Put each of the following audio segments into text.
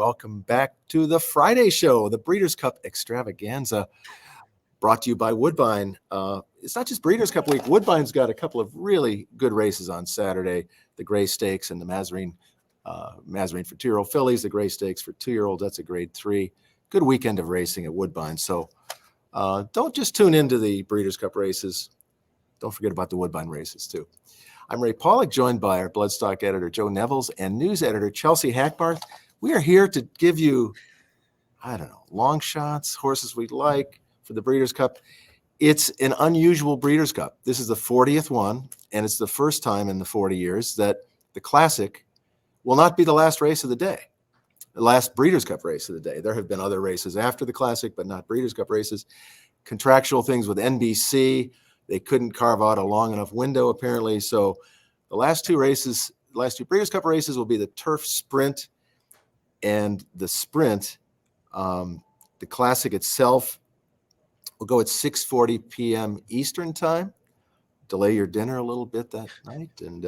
welcome back to the Friday show, the Breeders' Cup Extravaganza, brought to you by Woodbine. It's not just Breeders' Cup week. Woodbine's got a couple of really good races on Saturday, the Gray Stakes and the Mazarine for 2-year-old fillies, the Gray Stakes for 2-year-olds. That's a grade 3. Good weekend of racing at Woodbine. So don't just tune into the Breeders' Cup races. Don't forget about the Woodbine races, too. I'm Ray Paulick, joined by our bloodstock editor, Joe Nevills, and news editor, Chelsea Hackbarth. We are here to give you, long shots, horses we like for the Breeders' Cup. It's an unusual Breeders' Cup. This is the 40th one, and it's the first time in the 40 years that the Classic will not be the last race of the day, the last Breeders' Cup race of the day. There have been other races after the Classic, but not Breeders' Cup races. Contractual things with NBC. They couldn't carve out a long enough window, apparently. So the last two Breeders' Cup races will be the Turf Sprint and the Sprint. The Classic itself will go at 6:40 p.m. Eastern time. Delay your dinner a little bit that night, and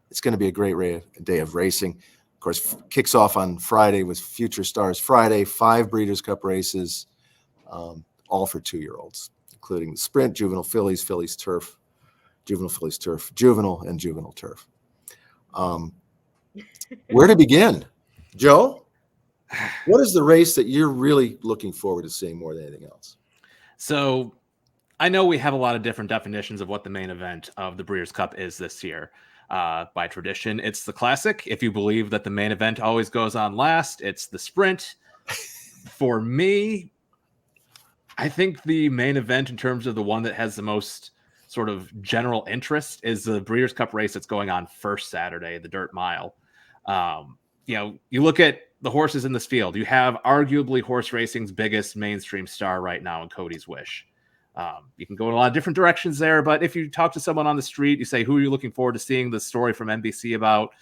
it's going to be a great day of racing. Of course, kicks off on Friday with Future Stars Friday, 5 Breeders' Cup races, all for 2-year-olds, including the Sprint, Juvenile Fillies, Fillies Turf, Juvenile Fillies Turf, Juvenile, and Juvenile Turf. Where to begin? Joe, what is the race that you're really looking forward to seeing more than anything else? So I know we have a lot of different definitions of what the main event of the Breeders' Cup is this year. By tradition, it's the Classic. If you believe that the main event always goes on last, it's the Sprint. For me, I think the main event, in terms of the one that has the most sort of general interest, is the Breeders' Cup race that's going on first Saturday, the Dirt Mile. You look at the horses in this field. You have arguably horse racing's biggest mainstream star right now in Cody's Wish. You can go in a lot of different directions there, but if you talk to someone on the street, you say, who are you looking forward to seeing the story from NBC about?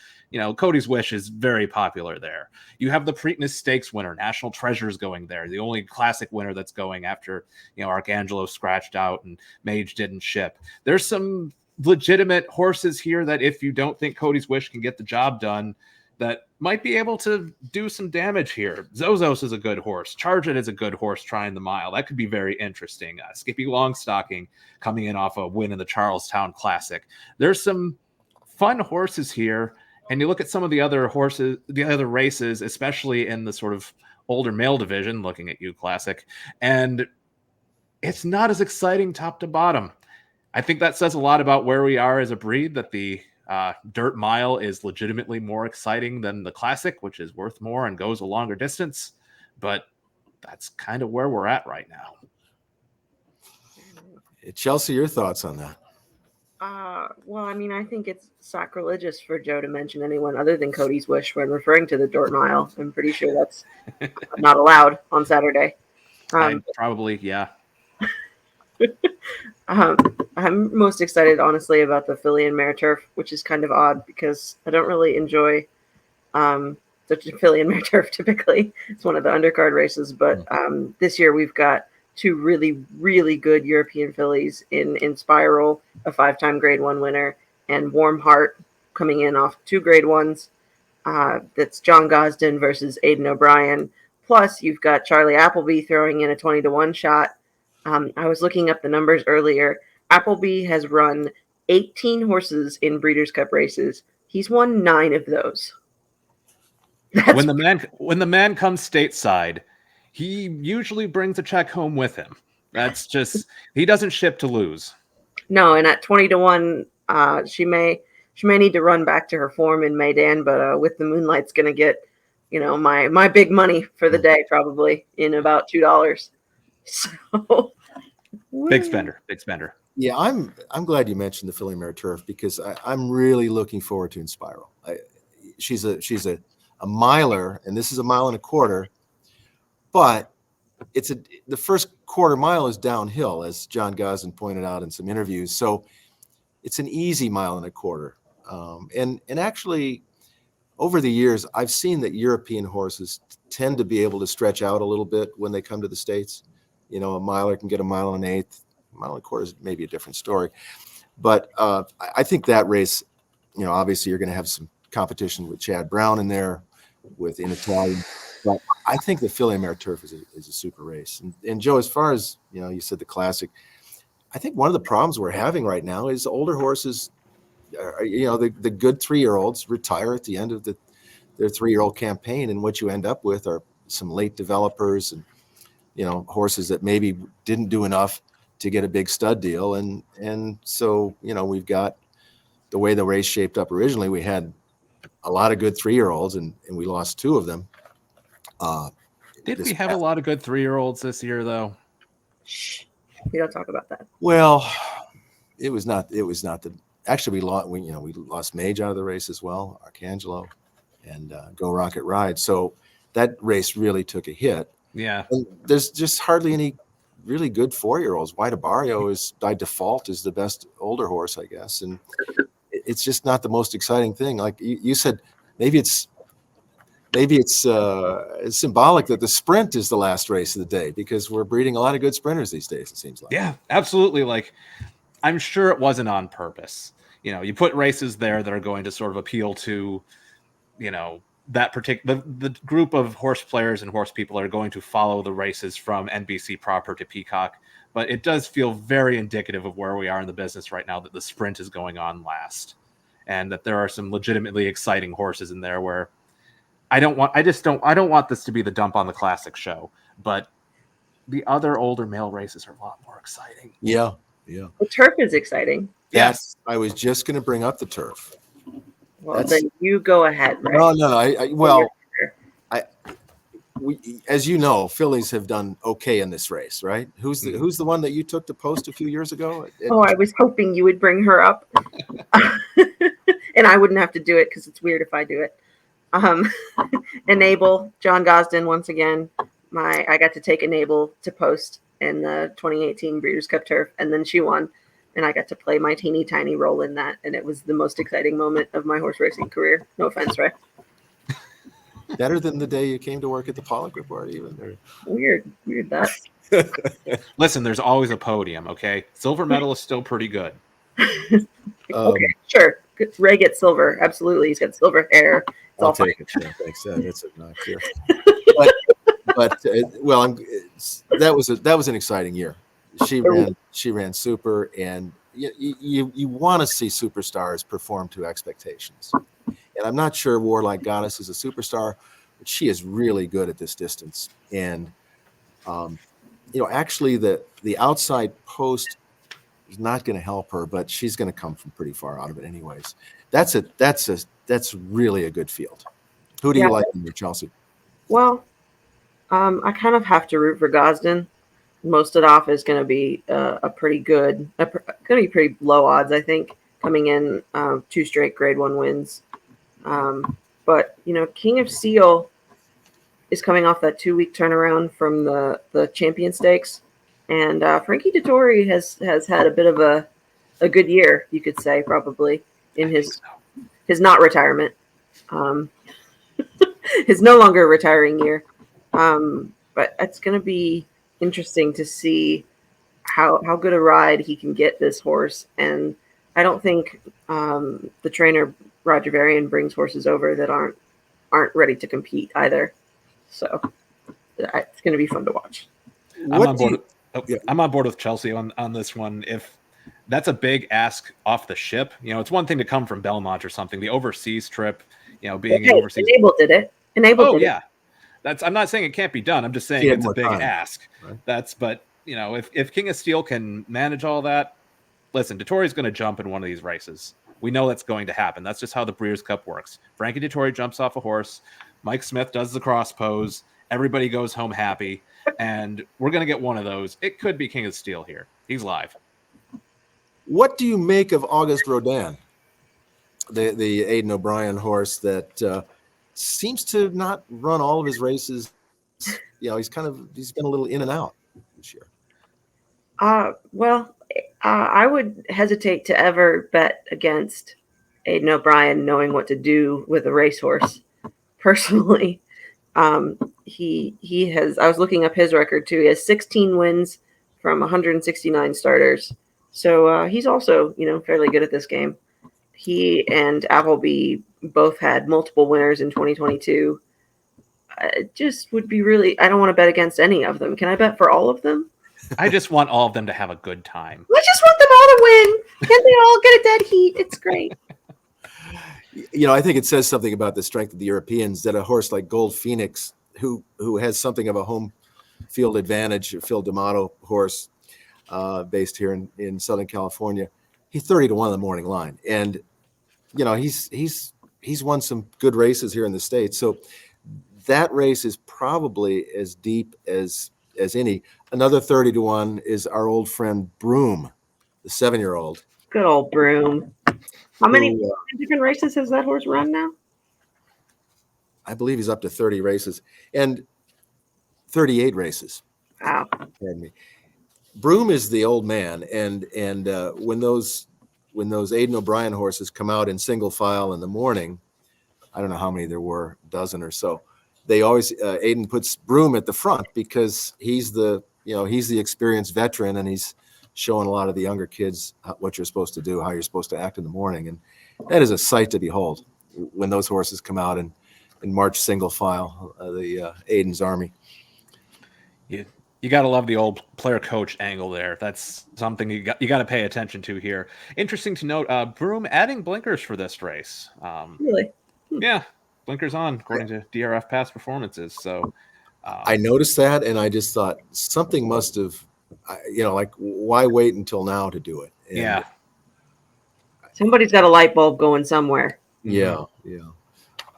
Cody's Wish is very popular there. You have the Preakness Stakes winner, National Treasure's going there, the only Classic winner that's going after, Arcangelo scratched out and Mage didn't ship. There's some legitimate horses here that if you don't think Cody's Wish can get the job done, that might be able to do some damage here. Zozos is a good horse. Charge It is a good horse trying the mile. That could be very interesting. Skippy Longstocking coming in off a win in the Charlestown Classic. There's some fun horses here. And you look at some of the other horses, the other races, especially in the sort of older male division, looking at you, Classic, and it's not as exciting top to bottom. I think that says a lot about where we are as a breed, that the Dirt Mile is legitimately more exciting than the Classic, which is worth more and goes a longer distance. But that's kind of where we're at right now. Chelsea, your thoughts on that? Well, I think it's sacrilegious for Joe to mention anyone other than Cody's Wish when referring to the Dirt Mile. I'm pretty sure that's not allowed on Saturday. Probably, yeah. I'm most excited, honestly, about the filly and mare turf, which is kind of odd because I don't really enjoy such a filly and mare turf typically. It's one of the undercard races, but this year we've got 2 really, really good European fillies in Spiral, a 5-time grade 1 winner, and Warm Heart coming in off 2 grade 1s. That's John Gosden versus Aidan O'Brien. Plus, you've got Charlie Appleby throwing in a 20-1 shot. I was looking up the numbers earlier. Appleby has run 18 horses in Breeders' Cup races. He's won 9 of those. When the man comes stateside, he usually brings a check home with him. That's just, he doesn't ship to lose. No, and at 20-1, she may need to run back to her form in Maidan, but with the Moonlight's going to get, my big money for the day probably in about $2. So big spender. Yeah, I'm glad you mentioned the filly mare turf because I'm really looking forward to Inspiral. She's a miler, and this is a 1.25 miles. But the first quarter mile is downhill, as John Gosden pointed out in some interviews. So it's an easy 1.25 miles. And actually, over the years, I've seen that European horses tend to be able to stretch out a little bit when they come to the States. A miler can get 1 1/8 miles. 1.25 miles is maybe a different story. But I think that race, obviously you're going to have some competition with Chad Brown in there, with in Italian. But I think the filly mare turf is a super race. And Joe, as far as you said the classic, I think one of the problems we're having right now is older horses. The good 3-year-olds retire at the end of their 3-year-old campaign, and what you end up with are some late developers and horses that maybe didn't do enough to get a big stud deal, and so we've got the way the race shaped up originally. We had a lot of good 3-year-olds, and we lost 2 of them. Did we have a lot of good 3-year-olds this year, though? Shh, we don't talk about that. Well, it was not the. Actually, we lost Mage out of the race as well, Arcangelo, and Go Rocket Ride. So that race really took a hit. Yeah. And there's just hardly any really good 4-year-olds. White Barrio is by default is the best older horse, I guess, and it's just not the most exciting thing. Like you said, maybe it's symbolic that the sprint is the last race of the day, because we're breeding a lot of good sprinters these days, it seems like. Yeah, absolutely. Like, I'm sure it wasn't on purpose. You put races there that are going to sort of appeal to, that particular the group of horse players and horse people are going to follow the races from NBC proper to Peacock. But it does feel very indicative of where we are in the business right now, that the sprint is going on last, and that there are some legitimately exciting horses in there where I don't want this to be the dump on the classic show, but the other older male races are a lot more exciting. Yeah. The turf is exciting. Yes. I was just going to bring up the turf. Well, then you go ahead, right? No. As you know, fillies have done okay in this race, right? Who's the one that you took to post a few years ago? I was hoping you would bring her up, and I wouldn't have to do it because it's weird if I do it. Enable, John Gosden once again. I got to take Enable to post in the 2018 Breeders' Cup Turf, and then she won, and I got to play my teeny tiny role in that, and it was the most exciting moment of my horse racing career. No offense, Ray. Better than the day you came to work at the Paulick Report, even. Weird that. Listen, there's always a podium, okay? Silver medal is still pretty good. Okay, sure. Ray gets silver. Absolutely, he's got silver hair. It's I'll take it. Yeah, thanks. That's not clear. But that was an exciting year. She ran super, and you want to see superstars perform to expectations. And I'm not sure Warlike Goddess is a superstar, but she is really good at this distance. And actually the outside post is not going to help her, but she's going to come from pretty far out of it anyways. That's really a good field. Who do you like in your Chelsea? Well, I kind of have to root for Gosden. Most it off is going to be going to be pretty low odds, I think, coming in 2 straight Grade 1 wins. But King of Steel is coming off that 2-week turnaround from the Champion Stakes, and Frankie Dettori has had a bit of a good year, you could say, probably in his not retirement, his no longer retiring year. But it's going to be interesting to see how good a ride he can get this horse, and I don't think the trainer Roger Varian brings horses over that aren't ready to compete either. So it's going to be fun to watch. I'm on board with Chelsea on this one. If that's a big ask off the ship, it's one thing to come from Belmont or something. The overseas trip, being overseas. Enable did it. I'm not saying it can't be done. I'm just saying it's a big ask. Right? But if King of Steel can manage all that, listen, Dettori's going to jump in one of these races. We know that's going to happen. That's just how the Breeders' Cup works. Frankie Dettori jumps off a horse. Mike Smith does the cross pose. Everybody goes home happy. And we're going to get one of those. It could be King of Steel here. He's live. What do you make of August Rodin, the Aidan O'Brien horse that seems to not run all of his races? He's been a little in and out this year. I would hesitate to ever bet against Aidan O'Brien knowing what to do with a racehorse. Personally, he has. I was looking up his record too. He has 16 wins from 169 starters. So he's also, fairly good at this game. He and Appleby both had multiple winners in 2022. I just would be really. I don't want to bet against any of them. Can I bet for all of them? I just want all of them to have a good time. I just want them all to win. Can't they all get a dead heat? It's great. I think it says something about the strength of the Europeans that a horse like Gold Phoenix, who has something of a home field advantage, a Phil D'Amato horse based here in Southern California, he's 30-1 in the morning line. And, he's won some good races here in the States. So that race is probably as deep as any. Another 30-1 is our old friend Broom, the 7-year-old. Good old Broom. How many different races has that horse run now? I believe he's up to 30 races and 38 races. Wow. Pardon me. Broom is the old man, and when those Aidan O'Brien horses come out in single file in the morning, I don't know how many there were, a dozen or so. They always Aidan puts Broom at the front because he's the experienced veteran, and he's showing a lot of the younger kids what you're supposed to do, how you're supposed to act in the morning, and that is a sight to behold when those horses come out and march single file, the Aidan's army. You got to love the old player coach angle there. That's something you got to pay attention to here. Interesting to note, Broom adding blinkers for this race. Really? Yeah, blinkers on according to DRF past performances. So I noticed that, and I just thought something must have, like, why wait until now to do it? And yeah, somebody's got a light bulb going somewhere. Yeah.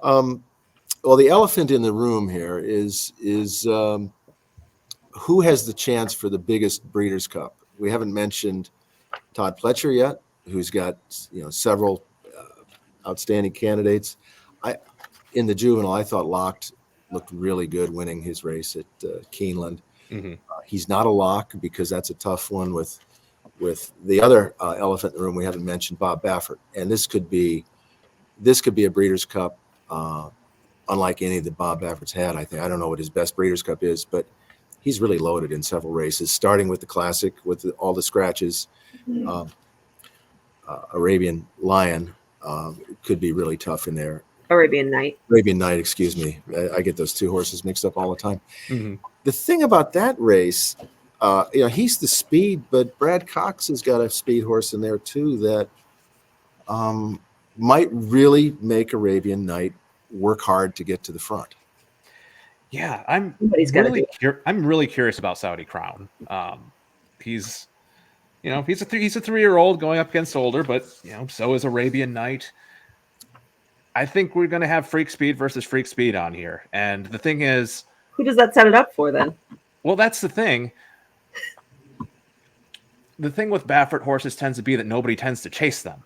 Well, the elephant in the room here is who has the chance for the biggest Breeders' Cup? We haven't mentioned Todd Pletcher yet, who's got several outstanding candidates. In the juvenile, I thought Locked looked really good winning his race at Keeneland. Mm-hmm. He's not a lock because that's a tough one with the other elephant in the room we haven't mentioned, Bob Baffert, and this could be a Breeders' Cup unlike any that Bob Baffert's had. I think I don't know what his best Breeders' Cup is, but he's really loaded in several races, starting with the Classic with all the scratches. Arabian Lion could be really tough in there. Arabian Night, excuse me. I get those two horses mixed up all the time. Mm-hmm. The thing about that race, he's the speed, but Brad Cox has got a speed horse in there too that might really make Arabian Night work hard to get to the front. Yeah, I'm really curious about Saudi Crown. He's a 3-year-old going up against older, but so is Arabian Night. I think we're going to have Freak Speed versus Freak Speed on here, and the thing is, who does that set it up for then? Well, that's the thing. The thing with Baffert horses tends to be that nobody tends to chase them.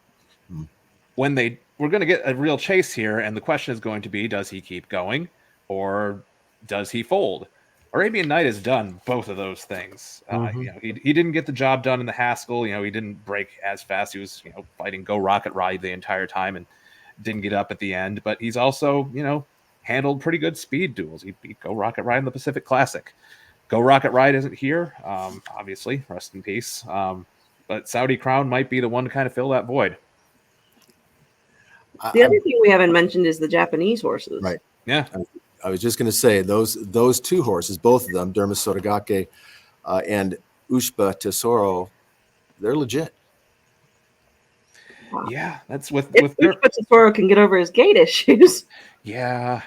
When we're going to get a real chase here, and the question is going to be, does he keep going or does he fold? Arabian Night has done both of those things. He didn't get the job done in the Haskell. He didn't break as fast. He was fighting Go Rocket Ride the entire time and didn't get up at the end. But he's also handled pretty good speed duels. He beat Go Rocket Ride in the Pacific Classic. Go Rocket Ride isn't here, obviously. Rest in peace. But Saudi Crown might be the one to kind of fill that void. The other thing we haven't mentioned is the Japanese horses. Right. Yeah. I was just going to say those two horses, both of them, Dermis Sotogake and Ushba Tesoro, they're legit. Wow. Yeah, that's with Ushba Tesoro can get over his gait issues. Yeah.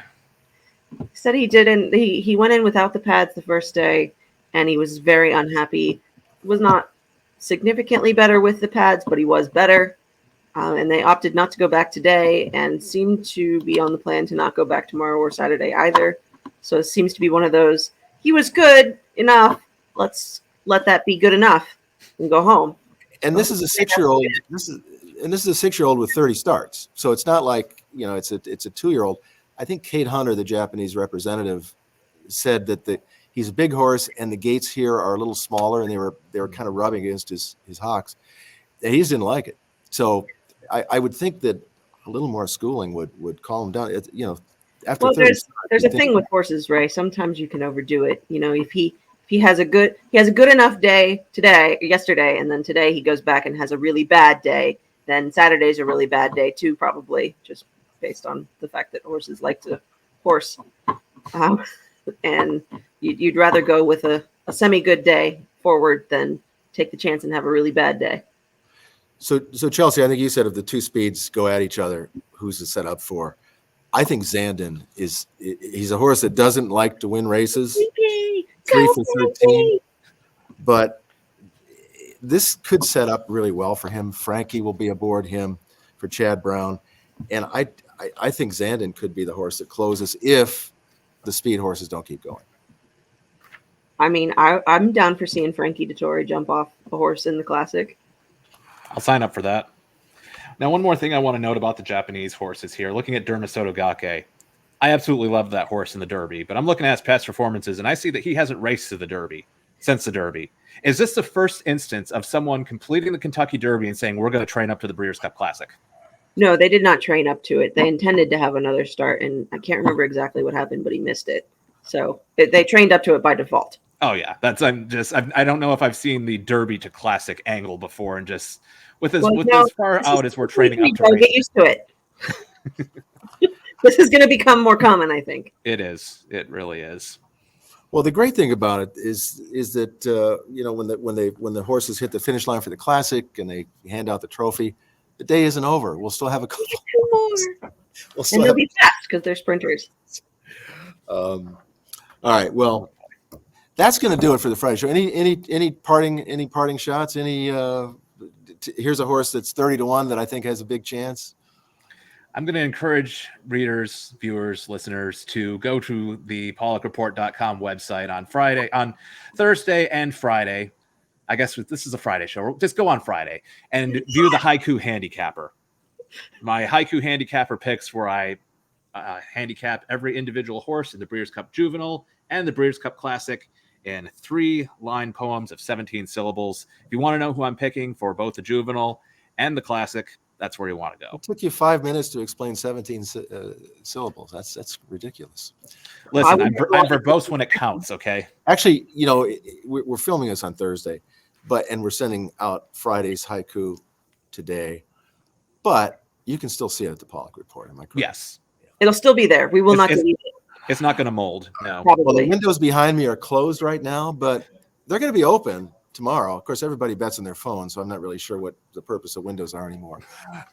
He said he didn't. He went in without the pads the first day, and he was very unhappy. Was not significantly better with the pads, but he was better. And they opted not to go back today and seem to be on the plan to not go back tomorrow or Saturday either. So it seems to be one of those, he was good enough. Let's let that be good enough and go home. And this is a 6-year-old. This is a 6-year-old with 30 starts. So it's not like, it's a 2-year-old. I think Kate Hunter, the Japanese representative, said that he's a big horse and the gates here are a little smaller, and they were kind of rubbing against his hocks. And he just didn't like it. So I would think that a little more schooling would calm him down. After there's a thing with horses, Ray. Sometimes you can overdo it. If he has a good enough day yesterday, and then today he goes back and has a really bad day, then Saturday's a really bad day too, probably, just based on the fact that horses like to horse. And you'd rather go with a semi-good day forward than take the chance and have a really bad day. So Chelsea, I think you said if the two speeds go at each other, who's it set up for? I think Zandon he's a horse that doesn't like to win races. 3 for 13. But this could set up really well for him. Frankie will be aboard him for Chad Brown. And I think Zandon could be the horse that closes if the speed horses don't keep going. I mean, I'm down for seeing Frankie Dettori jump off a horse in the Classic. I'll sign up for that. Now, one more thing I want to note about the Japanese horses here. Looking at Dermasoto Gake, I absolutely love that horse in the Derby, but I'm looking at his past performances, and I see that he hasn't raced to the Derby since the Derby. Is this the first instance of someone completing the Kentucky Derby and saying, we're going to train up to the Breeders' Cup Classic? No, they did not train up to it. They intended to have another start, and I can't remember exactly what happened, but he missed it. So they trained up to it by default. Oh, yeah. I don't know if I've seen the Derby to Classic angle before, and just with as far out as we're training up to race. Get used to it. This is going to become more common, I think. It is. It really is. Well, the great thing about it is that when the horses hit the finish line for the Classic and they hand out the trophy, the day isn't over. We'll still have a couple more. And they'll be fast because they're sprinters. All right. Well, that's going to do it for the Friday show. Any parting shots? Here's a horse that's 30-1 that I think has a big chance. I'm going to encourage readers, viewers, listeners to go to the PaulickReport.com website on Thursday and Friday. I guess this is a Friday show. Just go on Friday and view the Haiku Handicapper. My Haiku Handicapper picks where I handicap every individual horse in the Breeders' Cup Juvenile and the Breeders' Cup Classic in 3-line poems of 17 syllables. If you want to know who I'm picking for both the Juvenile and the Classic, that's where you want to go. It took you 5 minutes to explain 17 syllables. That's ridiculous. Listen, I'm verbose when it counts, okay? Actually, we're filming this on Thursday, and we're sending out Friday's haiku today, but you can still see it at the Paulick Report. Am I correct? Yes. It'll still be there. We will not delete it. It's not going to mold, no. Probably. Well, the windows behind me are closed right now, but they're going to be open tomorrow. Of course, everybody bets on their phone, so I'm not really sure what the purpose of windows are anymore.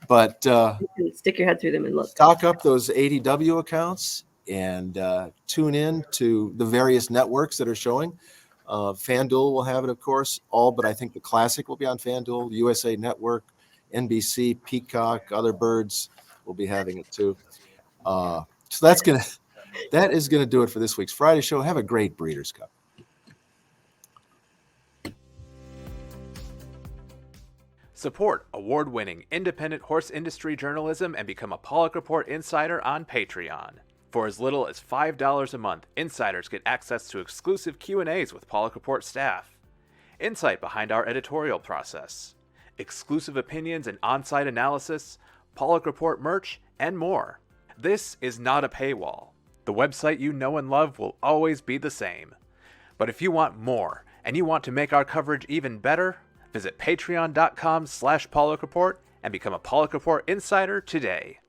But you can stick your head through them and look. Stock up those ADW accounts and tune in to the various networks that are showing. FanDuel will have it, of course, but I think the Classic will be on FanDuel, USA Network, NBC, Peacock, other birds will be having it too. So that is gonna do it for this week's Friday show. Have a great Breeders' Cup. Support award-winning independent horse industry journalism and become a Paulick Report insider on Patreon. For as little as $5 a month, insiders get access to exclusive Q&As with Paulick Report staff, insight behind our editorial process, exclusive opinions and on-site analysis, Paulick Report merch, and more. This is not a paywall. The website you know and love will always be the same. But if you want more and you want to make our coverage even better, visit patreon.com/Paulick Report and become a Paulick Report insider today.